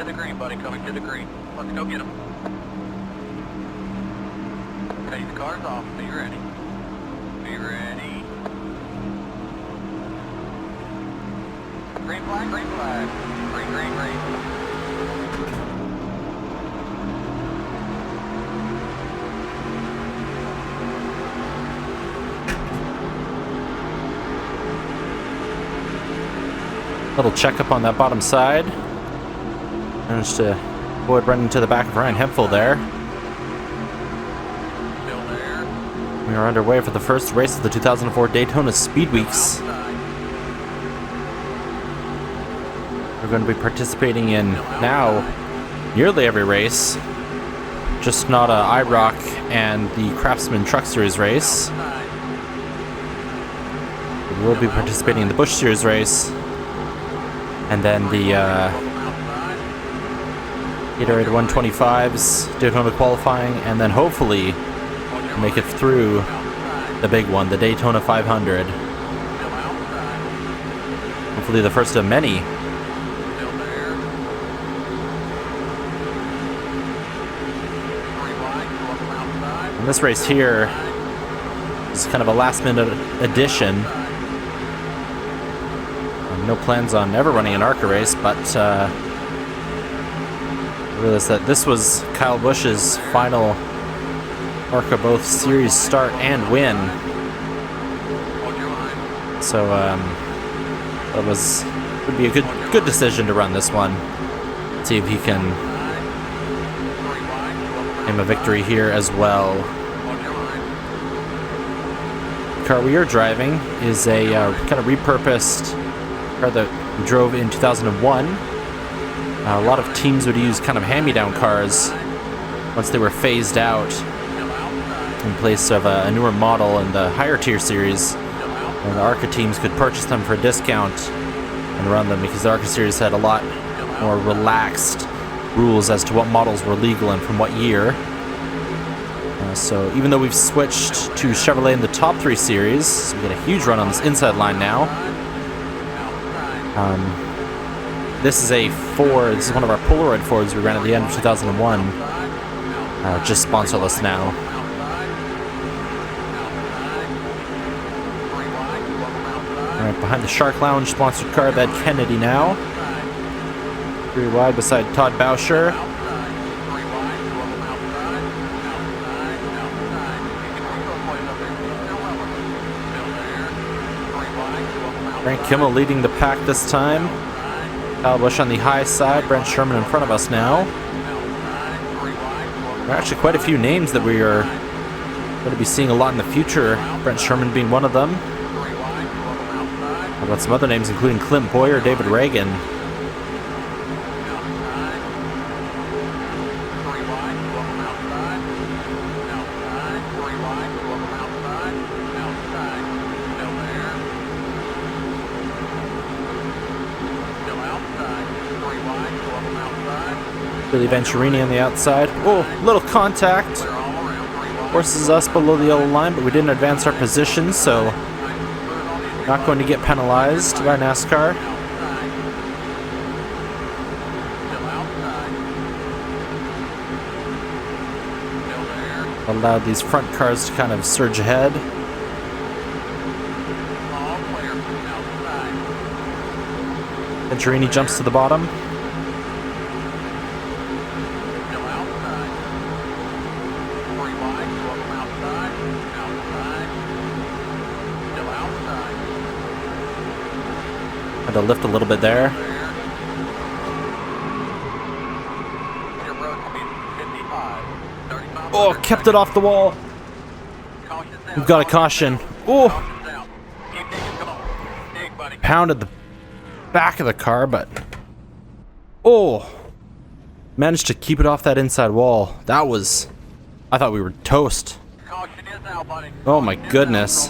to the green, buddy, coming to the green. Let's go get him. Okay, the car's off. Be ready. Be ready. Green flag, green flag. Green, green, green. Little checkup on that bottom side. Managed to avoid running into the back of Ryan Hemphill there. Still there. We are underway for the first race of the 2004 Daytona Speed Weeks. We're going to be participating in now nearly every race, just not IROC and the Craftsman Truck Series race. We will be participating in the Busch Series race, and then the Gatorade 125s, Daytona qualifying, and then hopefully make it through the big one, the Daytona 500. Hopefully the first of many. And this race here is kind of a last-minute addition. No plans on ever running an ARCA race, but I realized that this was Kyle Busch's final ARCA both series start and win. So that would be a good decision to run this one. See if he can aim a victory here as well. The car we are driving is a kind of repurposed car that we drove in 2001. A lot of teams would use kind of hand-me-down cars once they were phased out in place of a newer model in the higher tier series, and the ARCA teams could purchase them for a discount and run them, because the ARCA series had a lot more relaxed rules as to what models were legal and from what year. So even though we've switched to Chevrolet in the top 3 series, we get a huge run on this inside line now. This is a Ford. This is one of our Polaroid Fords we ran at the end of 2001. Just sponsorless now. Alright, behind the Shark Lounge sponsored car of Ed Kennedy now. 3 wide beside Todd Bauscher. Frank Kimmel leading the pack this time. Kyle Busch on the high side. Brent Sherman in front of us now. There are actually quite a few names that we are going to be seeing a lot in the future. Brent Sherman being one of them. How about some other names including Clint Boyer, David Reagan. Billy Venturini on the outside. Oh, little contact. Forces us below the yellow line, but we didn't advance our position, so not going to get penalized by NASCAR. Allowed these front cars to kind of surge ahead. Venturini jumps to the bottom. Had to lift a little bit there. Oh, kept it off the wall. We've got a caution. Oh, pounded the back of the car, but oh, managed to keep it off that inside wall. That was, I thought we were toast. Oh my goodness.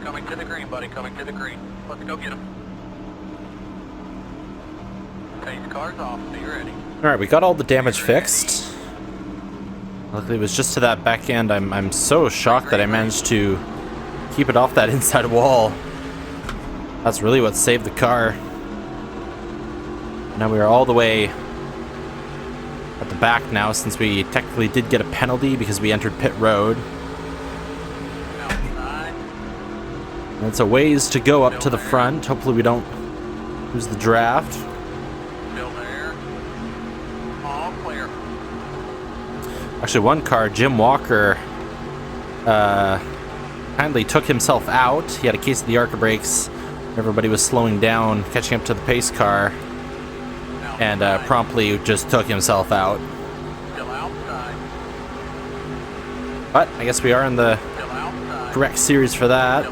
Coming to the green, buddy, coming to the green. Let's go get him. Okay, his car's off, so you're ready. Alright, we got all the damage fixed. Luckily it was just to that back end. I'm so shocked that I managed to keep it off that inside wall. That's really what saved the car. Now we are all the way at the back now, since we technically did get a penalty because we entered pit road. And it's a ways to go up to the front. Hopefully we don't lose the draft. Actually, one car, Jim Walker, kindly took himself out. He had a case of the ARCA brakes. Everybody was slowing down, catching up to the pace car, and promptly just took himself out. But I guess we are in the correct series for that.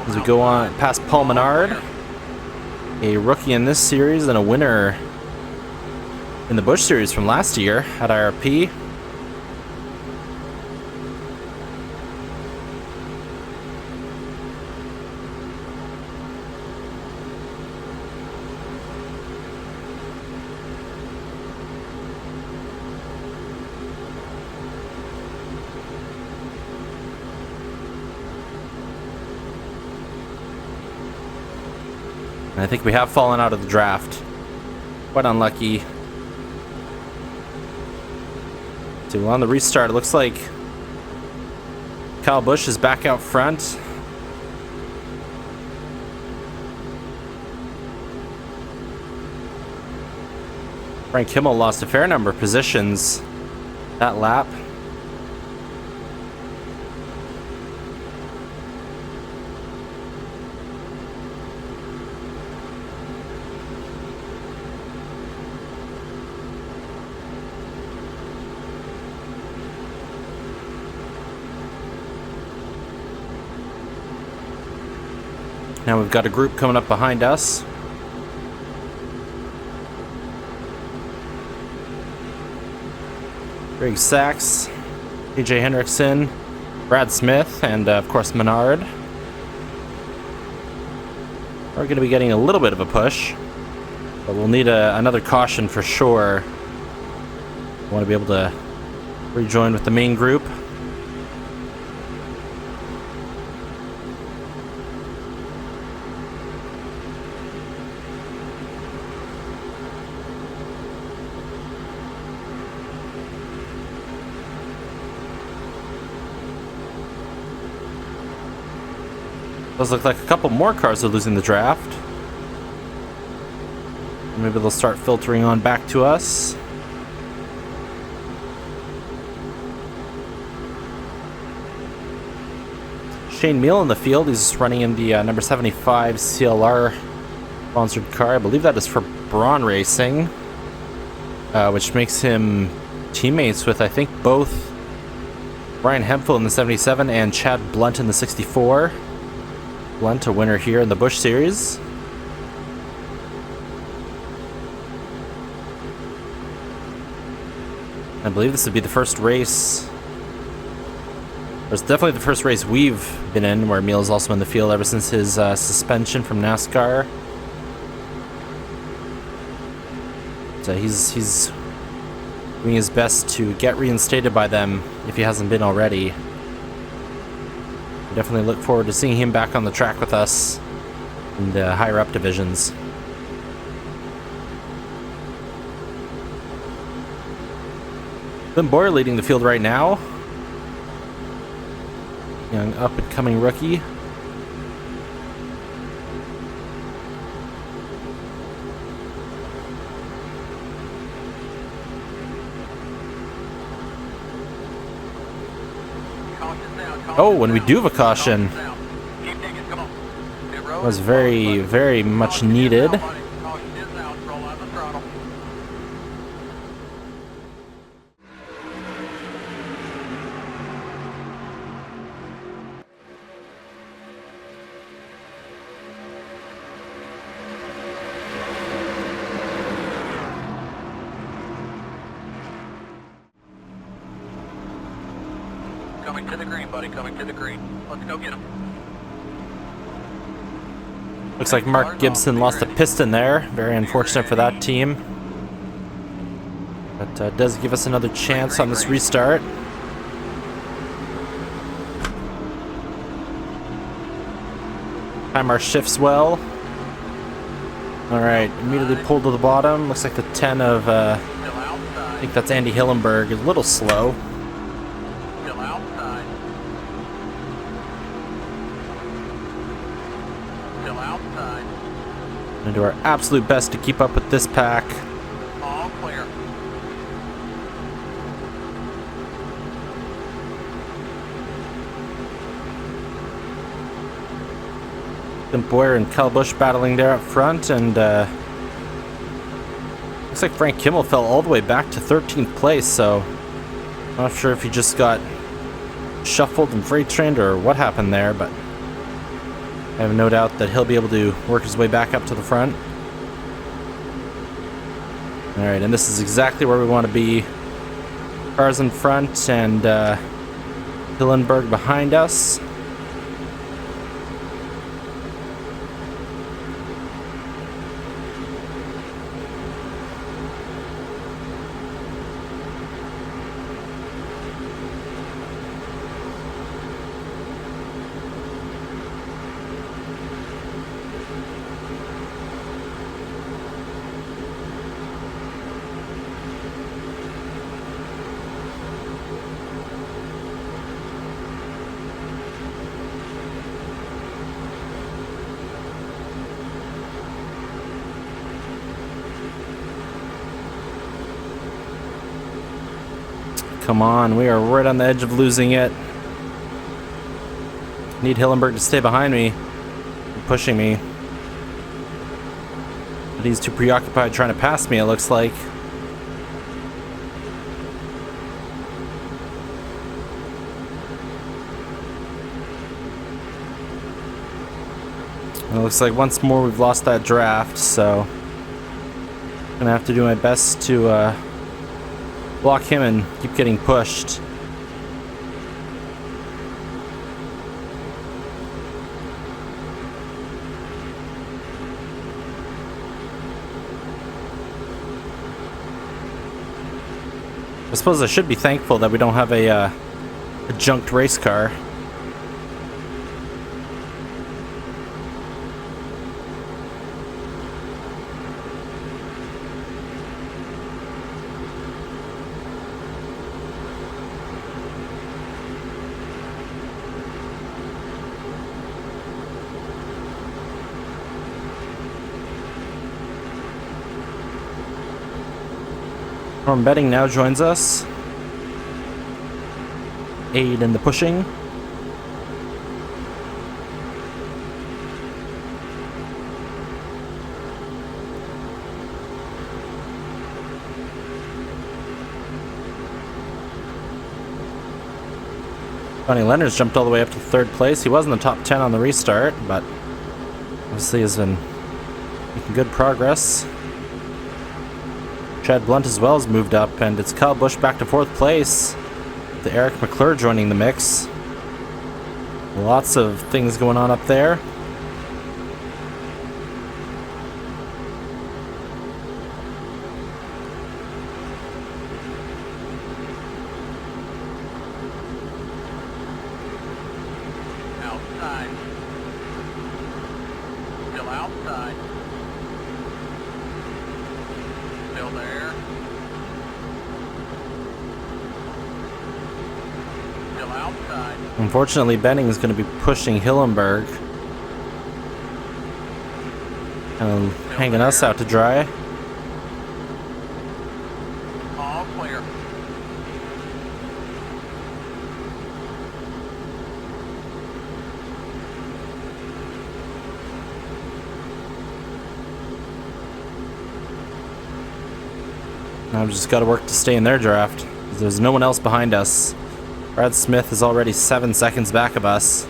As we go on past Paul Menard, a rookie in this series and a winner in the Busch Series from last year at IRP. And I think we have fallen out of the draft. Quite unlucky. So on the restart, it looks like Kyle Busch is back out front. Frank Kimmel lost a fair number of positions that lap. Now we've got a group coming up behind us. Greg Sachs, AJ Hendrickson, Brad Smith, and of course Menard. We're going to be getting a little bit of a push, but we'll need another caution for sure. We want to be able to rejoin with the main group. Does look like a couple more cars are losing the draft. Maybe they'll start filtering on back to us. Shane Meal in the field. He's running in the number 75 CLR sponsored car. I believe that is for Braun Racing, which makes him teammates with, I think, both Brian Hemphill in the 77 and Chad Blunt in the 64. Blunt, a winner here in the Busch Series. I believe this would be the first race. It's definitely the first race we've been in where Meal is also in the field ever since his suspension from NASCAR. So he's doing his best to get reinstated by them if he hasn't been already. We definitely look forward to seeing him back on the track with us in the higher up divisions. Glenn Boyer leading the field right now. Young up and coming rookie. Oh, and we do have a caution. Was very, very much needed. Coming to the green, buddy. Coming to the green. Let's go get him. Looks like Mark Gibson lost a piston there. Very unfortunate for that team. does give us another chance on this restart. Time our shifts well. Alright, immediately pulled to the bottom. Looks like the 10 of, I think that's Andy Hillenberg, is a little slow. Gonna do our absolute best to keep up with this pack. All clear. Tim Boyer and Kyle Busch battling there up front, and looks like Frank Kimmel fell all the way back to 13th place, so I'm not sure if he just got shuffled and freight trained or what happened there, but I have no doubt that he'll be able to work his way back up to the front. Alright, and this is exactly where we want to be. Cars in front and Hillenberg behind us. Come on, we are right on the edge of losing it. Need Hillenberg to stay behind me, pushing me. But he's too preoccupied trying to pass me, it looks like. It looks like once more we've lost that draft, so I'm gonna have to do my best to block him and keep getting pushed. I suppose I should be thankful that we don't have a junked race car. Norm Betting now joins us. Aid in the pushing. Johnny Leonard's jumped all the way up to third place. He was in the top 10 on the restart, but obviously has been making good progress. Chad Blunt as well has moved up, and it's Kyle Busch back to fourth place. The Eric McClure joining the mix. Lots of things going on up there. Outside. Still outside. Still there. Still outside. Unfortunately, Benning is going to be pushing Hillenberg. And hanging us out to dry. All clear. Now we've just got to work to stay in their draft. There's no one else behind us. Brad Smith is already 7 seconds back of us.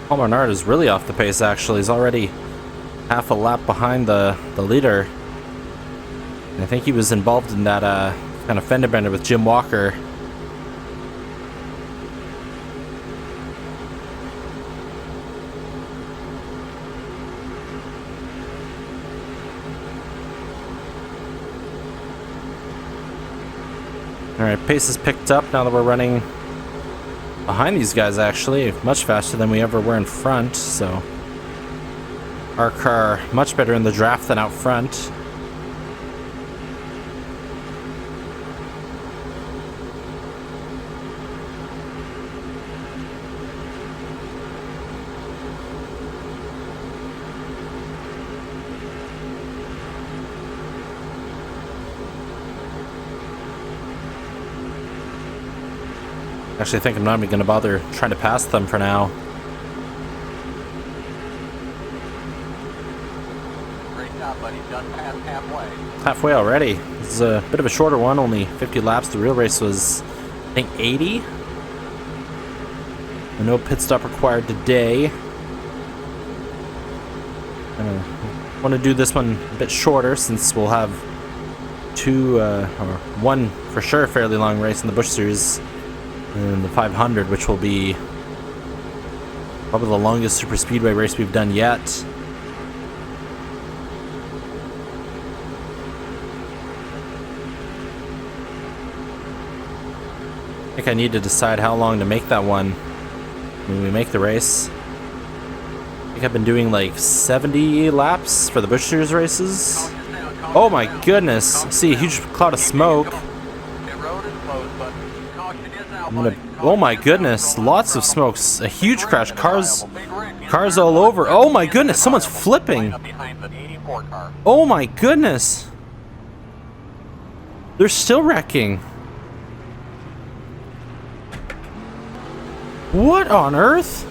Paul Bernard is really off the pace, actually. He's already half a lap behind the leader. And I think he was involved in that kind of fender bender with Jim Walker. Alright, pace is picked up now that we're running behind these guys, actually. Much faster than we ever were in front, so... Our car much better in the draft than out front. Actually, I think I'm not even going to bother trying to pass them for now. Great job, buddy. Just past halfway. Halfway already. This is a bit of a shorter one, only 50 laps. The real race was, I think, 80. No pit stop required today. I want to do this one a bit shorter since we'll have one for sure fairly long race in the Busch Series. And the 500, which will be probably the longest super speedway race we've done yet. I think I need to decide how long to make that one when we make the race. I think I've been doing like 70 laps for the Busch Series races. Oh my goodness! I see a huge cloud of smoke. Oh my goodness, lots of smokes, a huge crash, cars all over. Oh my goodness, someone's flipping. Oh my goodness. They're still wrecking. What on earth?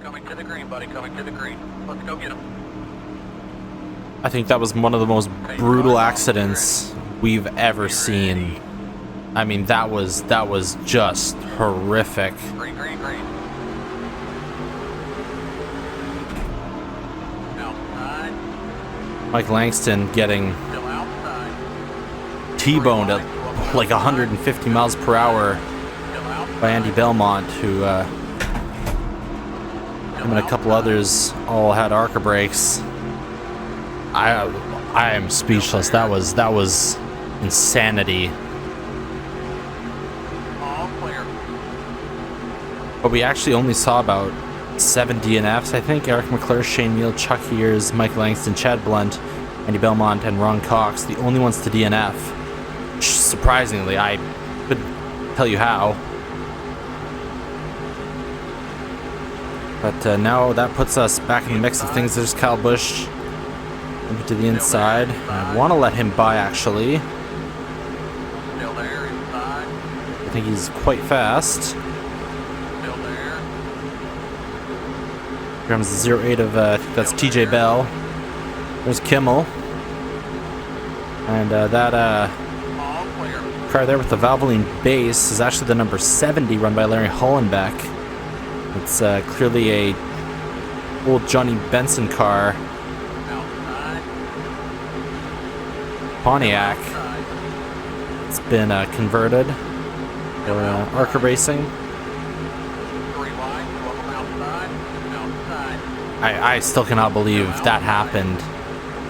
Coming to the green, buddy. Coming to the green. Let's go get him. I think that was one of the most brutal accidents we've ever seen. I mean, that was just horrific. Green, green, green. Outside. Mike Langston getting Still outside. T-boned at like 150 miles per hour Still outside. by Andy Belmont, who him and a couple others all had ARCA brakes. I am speechless. That was insanity. All clear. But we actually only saw about 7 DNFs, I think. Eric McClure, Shane Neal, Chuck Hears, Mike Langston, Chad Blunt, Andy Belmont, and Ron Cox, the only ones to DNF. Surprisingly, I couldn't tell you how. But now that puts us back in the mix of things. There's Kyle Busch over to the inside. I want to let him by, actually. Still there, inside. I think he's quite fast. Still there. Here comes the 08 of, that's TJ Bell. There's Kimmel. And that All clear. car there with the Valvoline base is actually the number 70 run by Larry Hollenbeck. It's clearly a old Johnny Benson car. Outside. Pontiac. It's been converted for ARCA Racing. 3 wide, 12 outside. Outside. I still cannot believe that happened.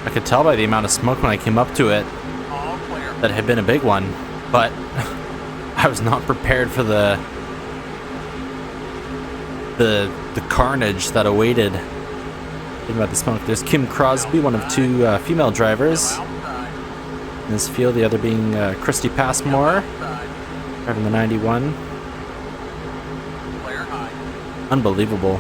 I could tell by the amount of smoke when I came up to it All clear. that it had been a big one, but I was not prepared for the the carnage that awaited in about the smoke. There's Kim Crosby, one of two female drivers in this field, the other being Christy Passmore, driving the 91. Unbelievable.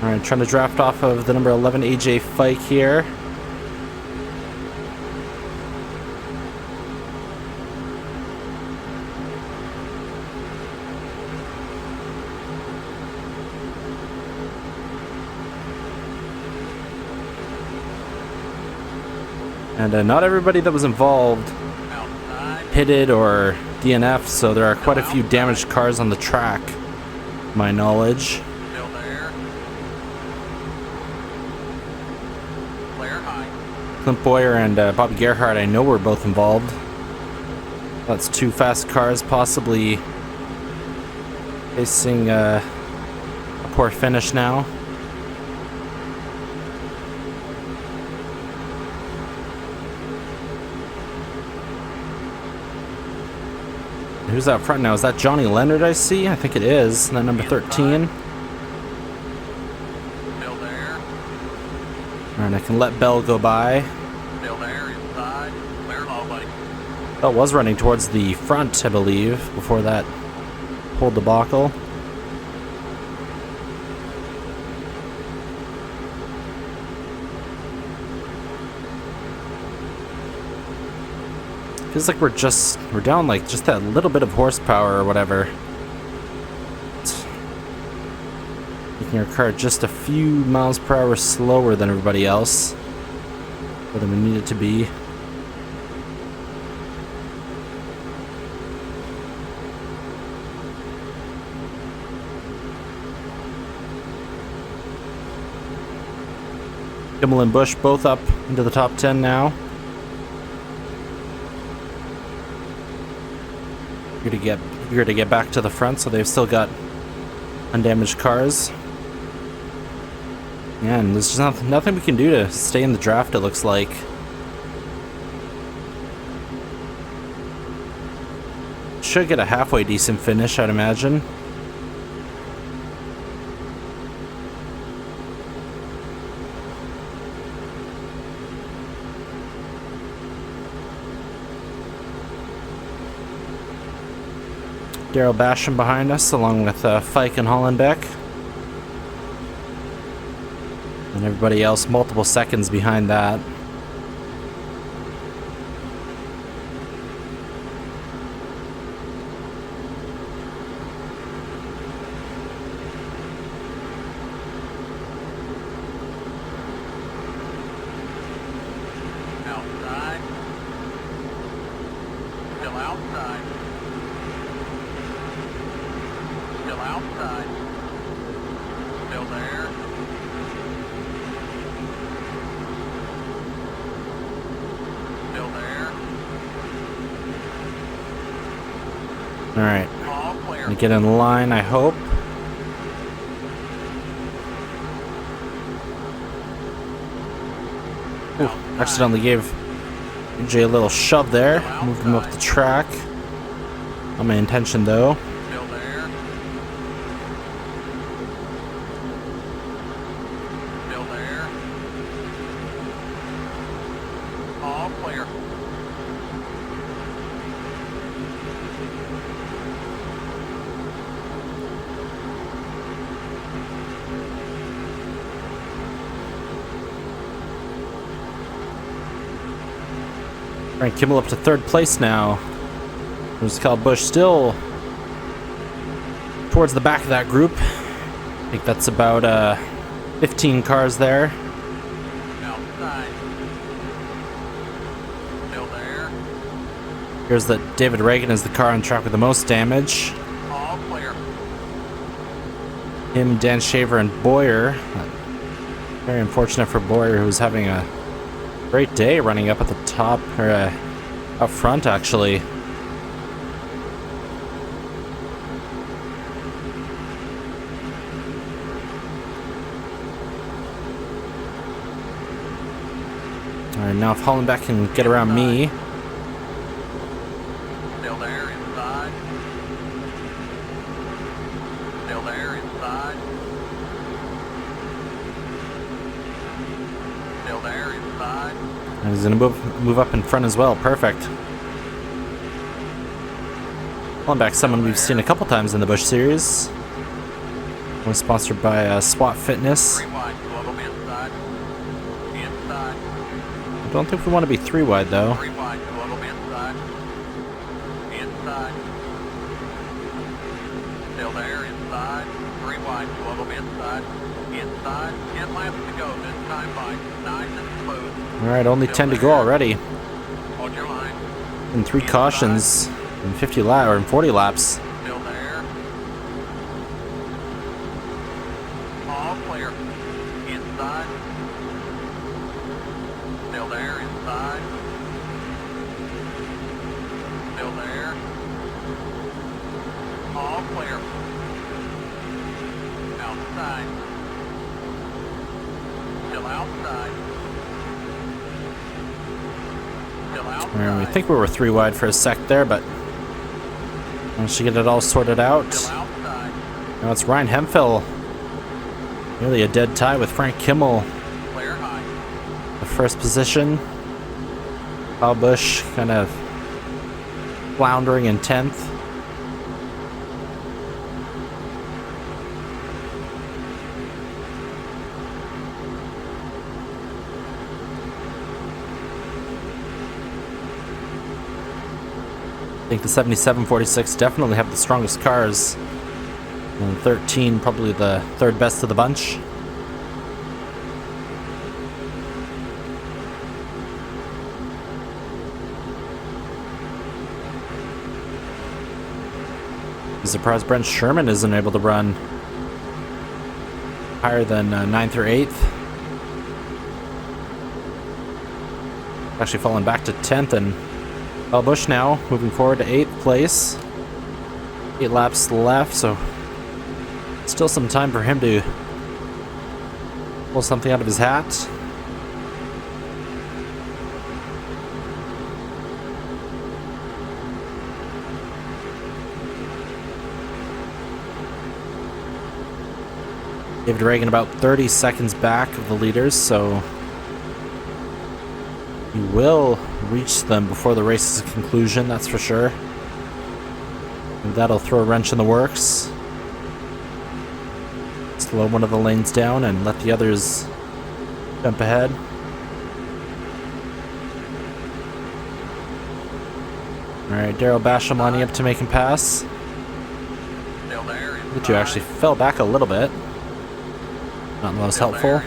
Alright, trying to draft off of the number 11 AJ Fike here. And not everybody that was involved pitted or DNF, so there are quite a few damaged cars on the track, to my knowledge. Clint Boyer and Bobby Gerhardt, I know, were both involved. That's two fast cars possibly facing a poor finish now. Who's out front now? Is that Johnny Leonard I see? I think it is. That number 13. Alright, I can let Bell go by. Bell was running towards the front, I believe, before that whole debacle. Feels like we're down like just that little bit of horsepower or whatever. It's making our car just a few miles per hour slower than everybody else, where than we need it to be. Kimmel and Busch both up into the top 10 now. Eager to get back to the front, so they've still got undamaged cars. Yeah, and there's just nothing we can do to stay in the draft, it looks like. Should get a halfway decent finish, I'd imagine. Daryl Basham behind us, along with Fike and Hollenbeck. And everybody else multiple seconds behind that. Outside. Still outside. Still outside. Still there. Still there. Alright. All clear. Gonna get in line, I hope. Ooh, accidentally gave AJ a little shove there. Moved him off the track. Not my intention though. Still there. Still there. All clear. Alright, Kimmel up to third place now. There's Kyle Busch still towards the back of that group. I think that's about 15 cars there. Outside. Still there. Here's that David Reagan is the car on track with the most damage. All clear. Him, Dan Shaver, and Boyer. Very unfortunate for Boyer, who's having a great day running up at the top, or up front actually. Alright, now if Hollenbeck can get around me. Still there, inside. Still there, inside. Still there, inside. And he's gonna move up in front as well. Perfect. Hollenbeck, someone we've seen a couple times in the Busch Series. One sponsored by SWAT Fitness. 3 wide, 12 inside. Inside. I don't think we want to be 3 wide though. 3 wide, 12 inside. Inside. Still there, inside. 3 wide, 12 inside. Inside. 10 laps to go. This time by nice and smooth. Alright, only 10 to go already. Hold your line. And 3 cautions in 50 laps or in 40 laps. Still there. All clear. Inside. Still there, inside. Still there. All clear. Outside. Still outside. Still outside. Alright, we think we were 3 wide for a sec there, but once you get it all sorted out. Still outside. Now it's Ryan Hemphill. Nearly a dead tie with Frank Kimmel. Clear high. The first position. Kyle Busch kind of floundering in 10th. I think the 7746 definitely have the strongest cars. And 13 probably the 3rd best of the bunch. I'm surprised Brent Sherman isn't able to run higher than 9th or 8th. Actually falling back to 10th, and Kyle Busch now moving forward to 8th place. 8 laps left, so still some time for him to pull something out of his hat. David Reagan about 30 seconds back of the leaders, so he will reach them before the race's conclusion, that's for sure. And that'll throw a wrench in the works. Slow one of the lanes down and let the others jump ahead. Alright, Daryl Basham lining up to make him pass. Still there. The two actually fell back a little bit. Not the most helpful.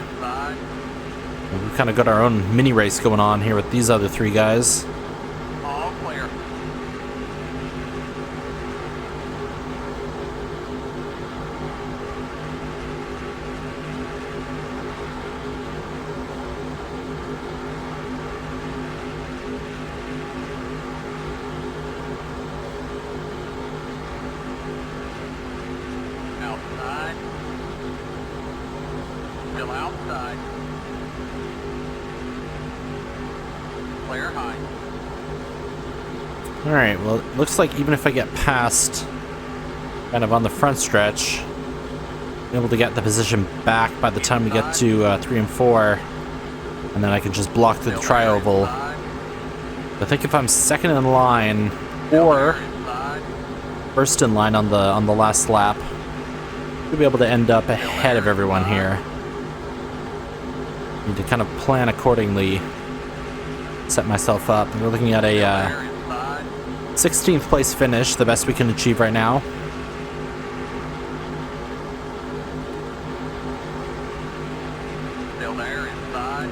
We've kind of got our own mini race going on here with these other 3 guys. All clear. Outside. Still outside. Clear high. Alright, well, it looks like even if I get past kind of on the front stretch, I'm able to get the position back by the time we get to 3 and 4, and then I can just block through the tri-oval. I think if I'm 2nd in line or first in line on the last lap, we'll be able to end up ahead of everyone here. Need to kind of plan accordingly, set myself up. We're looking at a 16th place finish, the best we can achieve right now. Still there, inside.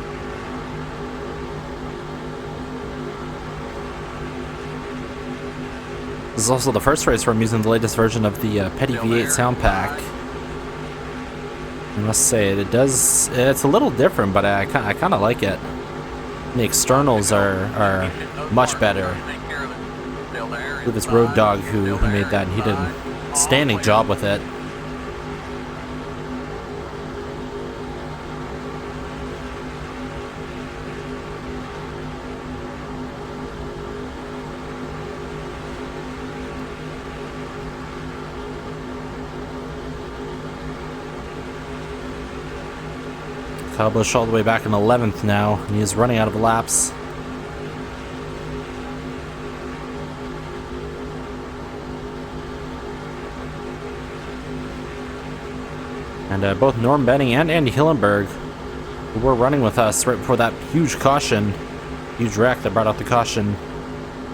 This is also the first race where I'm using the latest version of the Petty V8 sound pack. I must say, it's a little different, but I kind of like it. The externals are much better. I believe it's Road Dogg who made that, and he did a standing job with it. Kyle Busch all the way back in 11th now, and he is running out of laps. And both Norm Benning and Andy Hillenberg, who were running with us right before that huge caution, huge wreck that brought out the caution,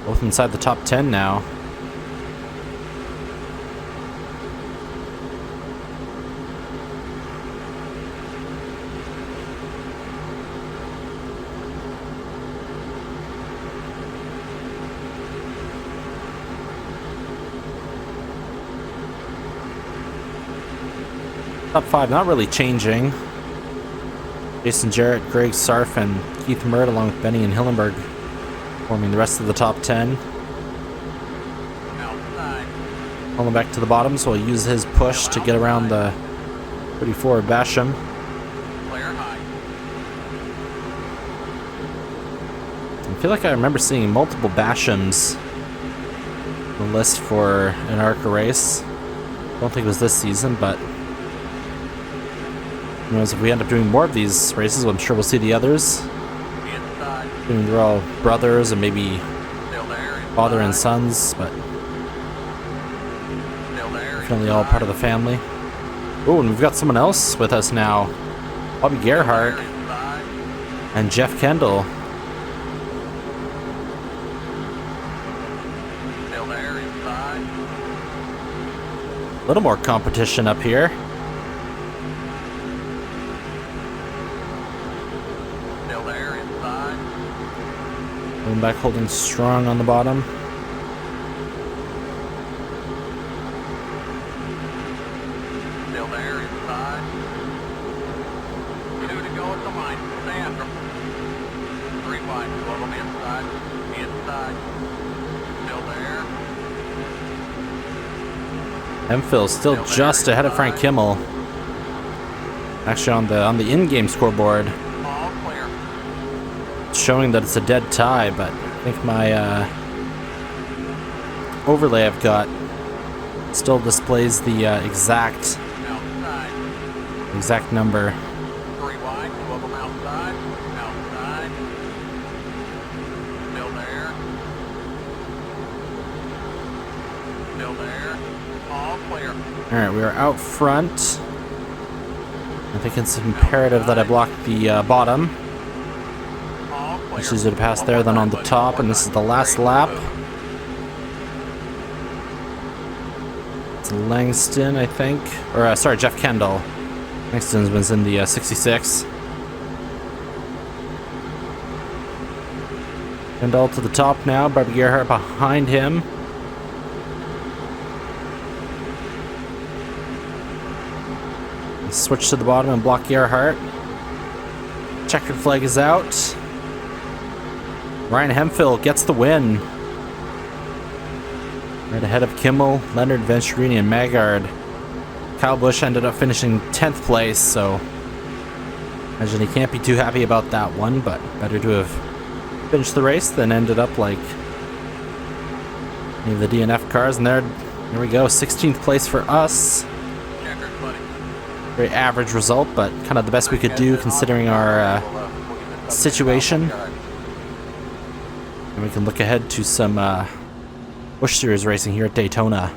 both inside the top 10 now. Top 5 not really changing. Jason Jarrett, Greg Sarf, and Keith Murd, along with Benny and Hillenberg, forming the rest of the top 10. Outside. Pulling back to the bottom, so he'll use his push to get around the 34 Basham. Clear high. I feel like I remember seeing multiple Bashams on the list for an ARCA race. I don't think it was this season, but who knows, if we end up doing more of these races, I'm sure we'll see the others. Inside. They're all brothers and maybe Still there. Inside. father and sons, but Still there. definitely all part of the family. Oh, and we've got someone else with us now. Bobby Gerhardt Inside. and Jeff Kendall. Still there. Inside. A little more competition up here. Still there. Inside. Going back holding strong on the bottom. Still there. Inside. 2 to go at the line. Sandra. 3 wide. 2 of them inside. Inside. Still there. Hemphill still just ahead of Frank Kimmel. Actually, on the in-game scoreboard, All clear. it's showing that it's a dead tie, but I think my overlay I've got still displays the exact Outside. number. 3 wide. 2 of them outside. Outside. Still there. Still there. All clear. All right, we are out front. I think it's imperative that I block the bottom. All clear. It's easier to pass there than on the top, and this is the last lap. It's Langston, I think. Or, sorry, Jeff Kendall. Langston was in the 66. Kendall to the top now. Bobby Gerhardt behind him. Switch to the bottom and block Gerhardt. Checkered flag is out. Ryan Hemphill gets the win. Right ahead of Kimmel, Leonard, Venturini, and Maggard. Kyle Busch ended up finishing 10th place, so imagine he can't be too happy about that one, but better to have finished the race than ended up like any of the DNF cars. And there we go, 16th place for us. Checkers, buddy. Very average result, but kind of the best we could do considering our situation. And we can look ahead to some Busch Series racing here at Daytona.